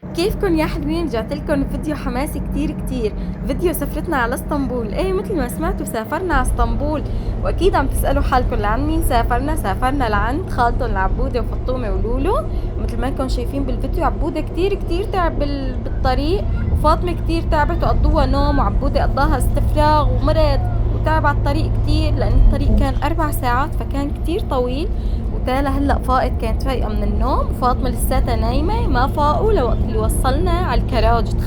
كيفكن يا حلوين؟ رجعت لكم فيديو حماسي كتير فيديو سفرتنا على اسطنبول. ايه مثل ما سمعتوا سافرنا على اسطنبول، واكيد عم تسألوا حالكم لعند مين سافرنا لعند خالتهم عبودة وفطومة ولولو. مثل ما انكم شايفين بالفيديو عبودة كتير تعب بالطريق، وفاطمة كتير تعبت وقضوها نوم، وعبودة قضاها استفراغ ومرض وتعب على الطريق كتير، لان الطريق كان 4 ساعات فكان كتير طويل. وتالا هلا فاقت، كانت فايقة من النوم، فاطمة لساتها نايمة، ما فاقوا لوقت اللي وصلنا على الكراج.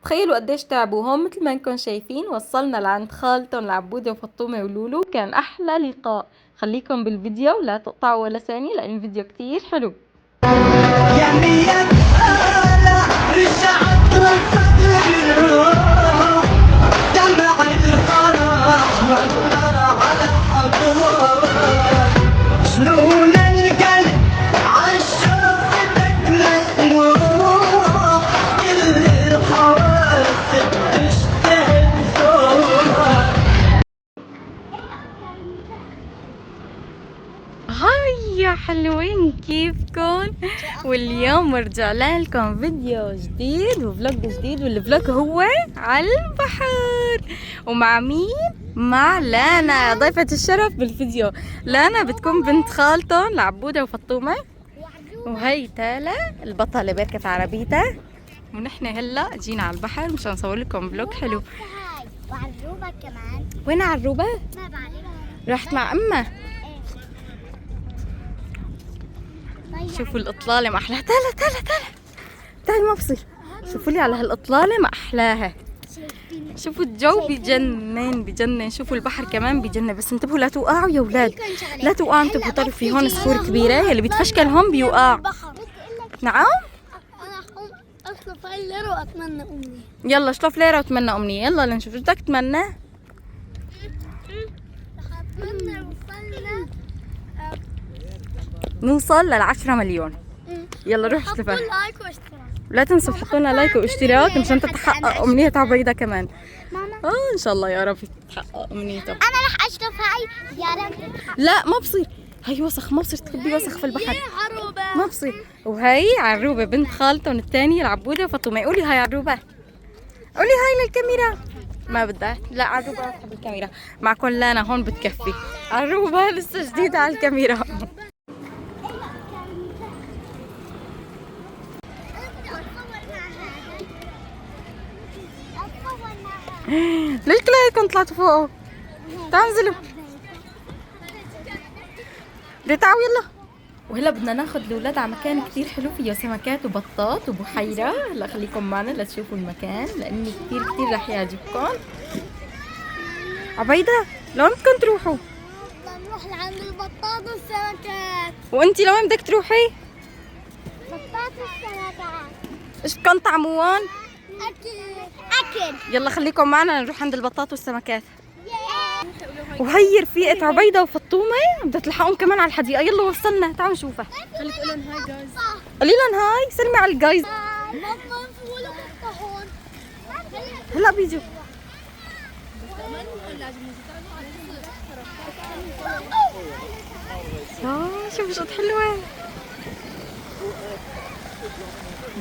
تخيلوا قديش تعبوا. هون مثل ما انكم شايفين وصلنا لعند خالتهم العبودة وفطومة ولولو. كان احلى لقاء. خليكم بالفيديو ولا تقطعوا ولا ثانية، لان الفيديو كتير حلو. هاي يا حلوين، كيفكن؟ واليوم رجع لكم فيديو جديد وفلوج جديد، والفلوج هو على البحر. ومع مين؟ مع لانا ضيفة الشرف بالفيديو. لانا بتكون بنت خالتهم لعبودة وفطومة، وهي تالا البطلة باركة عربيتها. ونحن هلا جينا على البحر مشان نصور لكم فلوج حلو. وعروبة كمان. وين عروبة؟ ما بعرف. رحت مع امها. شوفوا الإطلالة ما أحلاها. تعالي ما بصير. شوفوا لي على هالإطلالة ما أحلاها. شوفوا الجو بجنن. شوفوا البحر كمان بجنن، بس انتبهوا لا توقعوا يا أولاد، لا توقعوا. انتبهوا، طروا في هون صخور كبيرة، يلي بيتفشكل هون بيوقع. نعم. أنا أقوم أشرف الليرة وأتمنى أمنية. يلا اشطف ليرة وتمنى أمنية. يلا لنشوف ايش بدك تتمنى. أتمنى نوصل لل10 مليون. يلا روح حطوا اشتغل. لايك واشتراك. لا تنسوا تحطوا لنا لايك واشتراك مشان تتحقق أمنية عبيدة كمان. ماما إن شاء الله يا رب تتحقق أمنيته. أنا رح أشرف هاي يا رب. لا ما بصير، هي وسخ، ما بصير تخبي وسخ في البحر، عروبة. ما بصير. وهي عروبة بنت خالتهم الثانية العبودة وفطومة. قولي هاي عروبة، قولي هاي للكاميرا. ما بدها. لا عروبة تحب الكاميرا. معكم لانا هون بتكفي. عروبة لسه جديدة على الكاميرا. ليش طلعتوا فوقه؟ تعالوا انزلوا. تعالوا يلا. وهلا بدنا ناخذ الاولاد على مكان كتير حلو فيه سمكات وبطات وبحيره. هلا خليكم معنا لتشوفوا المكان، لانه كتير رح يعجبكم. عبيده لوين بدكم تروحوا؟ نروح لعند البطاط والسمكات. وانتي لوين بدك تروحي؟ بطاط والسمكات. ايش بدكم طعموان؟ أكل. يلا خليكم معنا نروح عند البطاط والسمكات. وهي رفيقة عبيدة وفطومة بدها تلحقهم كمان على الحديقة. يلا وصلنا، تعالوا نشوفها. خليك قول لهم هاي جايز. قولي لهم هاي، سلمي على الجايز. ماما فولة هون. هلا بيجوا. شوفوا شو حلوة.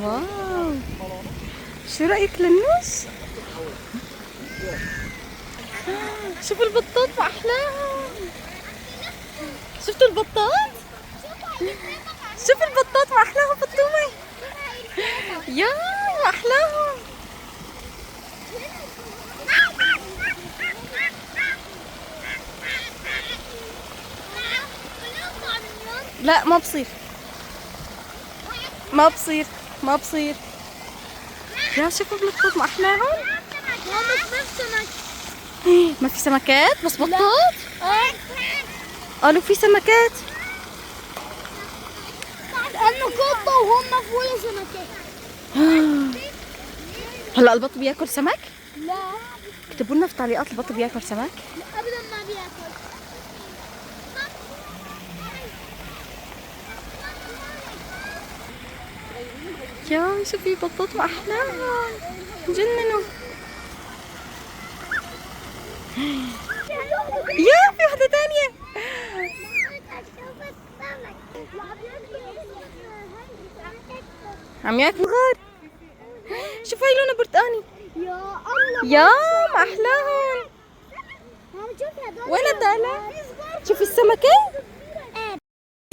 واو، شو رأيك للنوس؟ شوفوا البطاط ما أحلاها. شفتوا البطاط؟ شوفوا البطاط ما أحلاهم فطومة. يا ما أحلاهم. لا ما بصير، ما بصير. يا شوفوا البطاط ما أحلاهم. ماما في سمك. ما في سمكات بس بطاط. قالوا في سمكات. لأنه قطة وهم فولة سمكات. هلا البط بياكل سمك؟ لا. اكتبوا لنا في التعليقات البط بياكل سمك؟ أبدا ما بياكل. يا شوفي بطاط ما أحلاها، جننوا. يا في واحدة تانية. عم ياكل غار. شوفوا هي لونها برتقاني. يا الله يا ما احلاهم. ماما شوفي هدول وين الدالة؟ شوفي السمكة.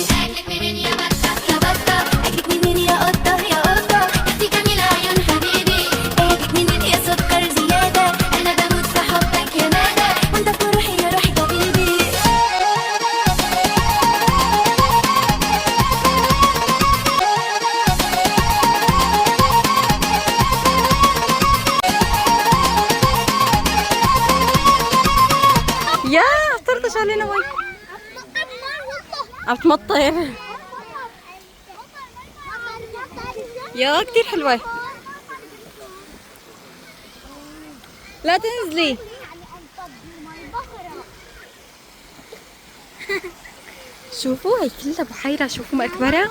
أكلك منين يا بطة يا بطة، أكلك منين يا قطة يا قطة، أختي جميلة عيون حبيبي، أكلك منين يا سكر زيادة، أنا بموت في حبك يا ندى، وأنت في روحي يا روحي طبيبي. يا طرطش علينا وي. عم تمطر. يا كتير حلوة. لا تنزلي. شوفوا هي كلها بحيرة. شوفوا مقبرة.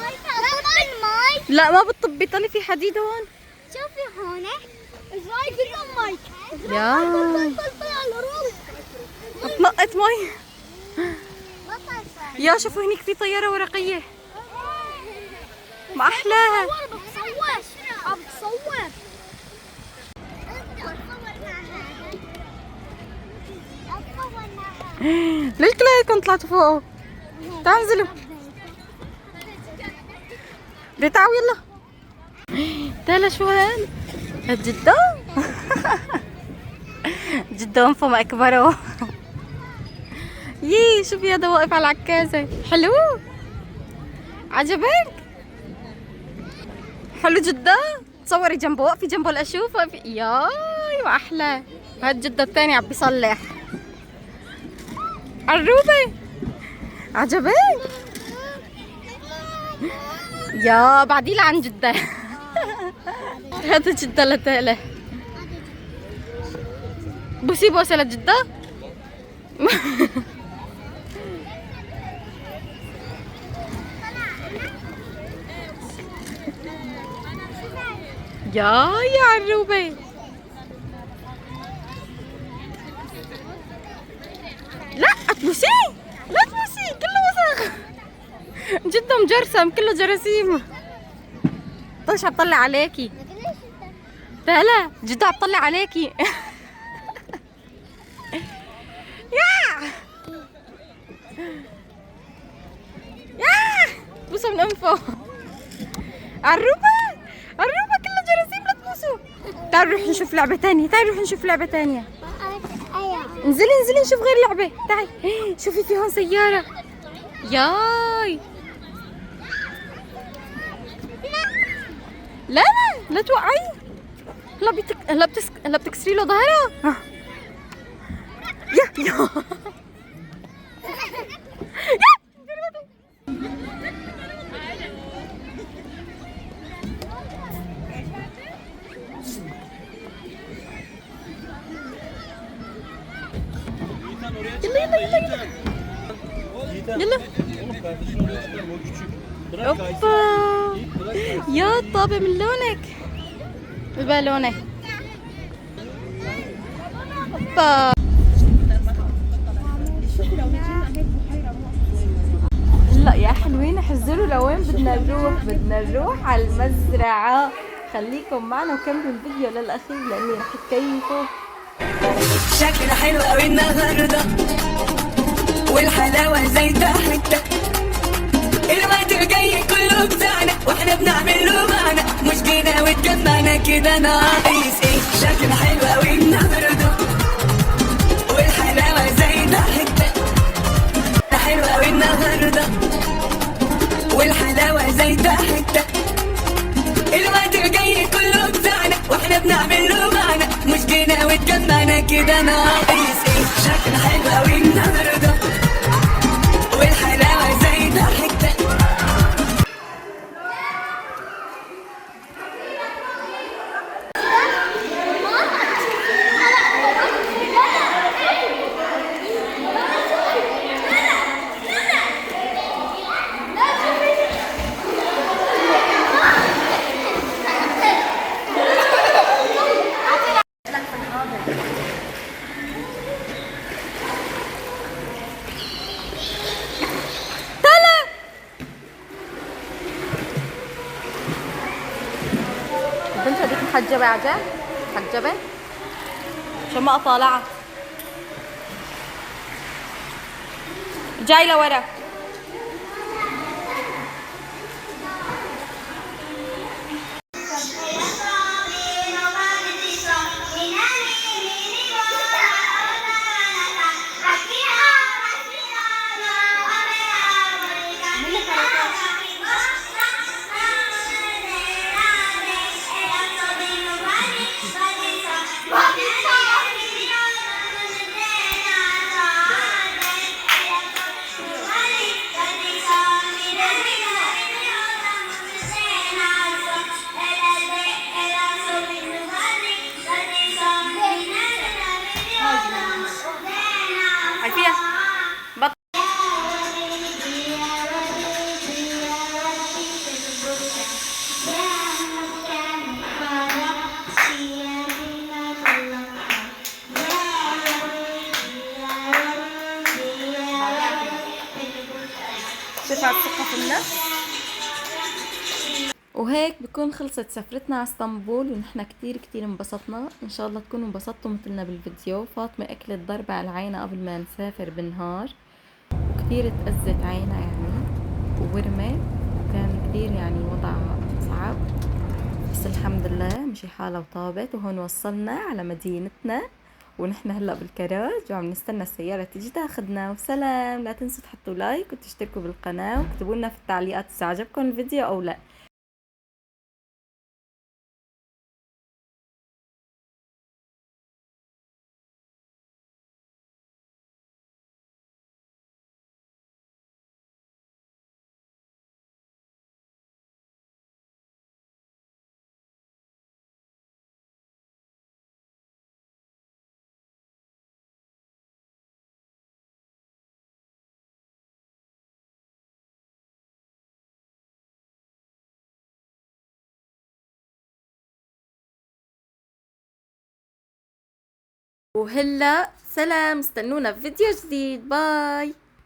لا ما بتطبي. طلي في حديد هون. شوفي هون ايش رايك بالمايك؟ يا تنقط مي. يا شوفوا هنيك في طيارة ورقية. ما أحلاها. عم بتصور ليش كلكم طلعتوا فوقه؟ تعالوا انزلوا. بدي تعالوا يلا. تعالوا شو هاد؟ هاد جدة؟ جدة فم أكبره. يي شوفي هذا واقف على العكازة. حلو؟ عجبك؟ حلو جدا؟ تصوري جنبه. وقفي جنبه لأشوف. وقفي. ياي ما أحلى. هاد جدة الثاني عم بيصلح. عروبة عجبك؟ يا بعدي لعن جدة. هذا جدة لتالة. بوسي بوسة لجدة. يا عروبة. لا تبوسي. لا تبوسي كله وسخ. جدا مجرسم كله جراثيم. طيش عم طلع عليكي. لا جدا عم طلع عليكي. يا بوسوا من انفه. عروبة كله جراثيم. لا تبوسوا. تعالوا نروح نشوف لعبة تانية. انزلي نشوف غير لعبة. تعي شوفي في هون سيارة. ياي لا توقعي. هلا بتكسري له ظهره. يا يلا اوبا. يا طابة من لونك. البالونة. اوبا. لا يا حلوين احذروا لوين بدنا نروح على المزرعة. خليكم معنا وكملوا الفيديو للأخير لأني رح تكيفوا. شكلها حلو قوي النهارده والحلاوه زي ضحكتك. الوقت الجاي كله بتاعنا واحنا بنعمل له معنى. مش جينا واتجمعنا كده ناقص ايه. شكلها حلو قوي النهارده والحلاوه زي ضحكتك. حلو قوي النهارده والحلاوه زي ضحكتك. الوقت الجاي كله بتاعنا واحنا بنعمل له معنى. مش جينا واتجمعنا كده ناقص ايه. شكلها حلو قوي النهارده والحلاوه زي ضحكتك. كنت هديك محجبة عجل؟ محجبة؟ عشان ما اطالعها. جاي لورا. هاي فيها بط. شوف الثقة في النفس. وهيك بكون خلصت سفرتنا على اسطنبول، ونحن كتير انبسطنا. ان شاء الله تكونوا انبسطتوا مثلنا بالفيديو. فاطمة اكلت ضربة على عينها قبل ما نسافر بالنهار، وكتير تأذت عينها يعني وورمة، وكان كتير يعني وضعها صعب، بس الحمد لله مشي حالها وطابت. وهون وصلنا على مدينتنا، ونحن هلا بالكراج وعم نستنى السيارة تيجي تاخدنا. وسلام، لا تنسوا تحطوا لايك وتشتركوا بالقناة، واكتبوا لنا في التعليقات إذا عجبكم الفيديو او لا. وهلا سلام، استنونا في فيديو جديد. باي.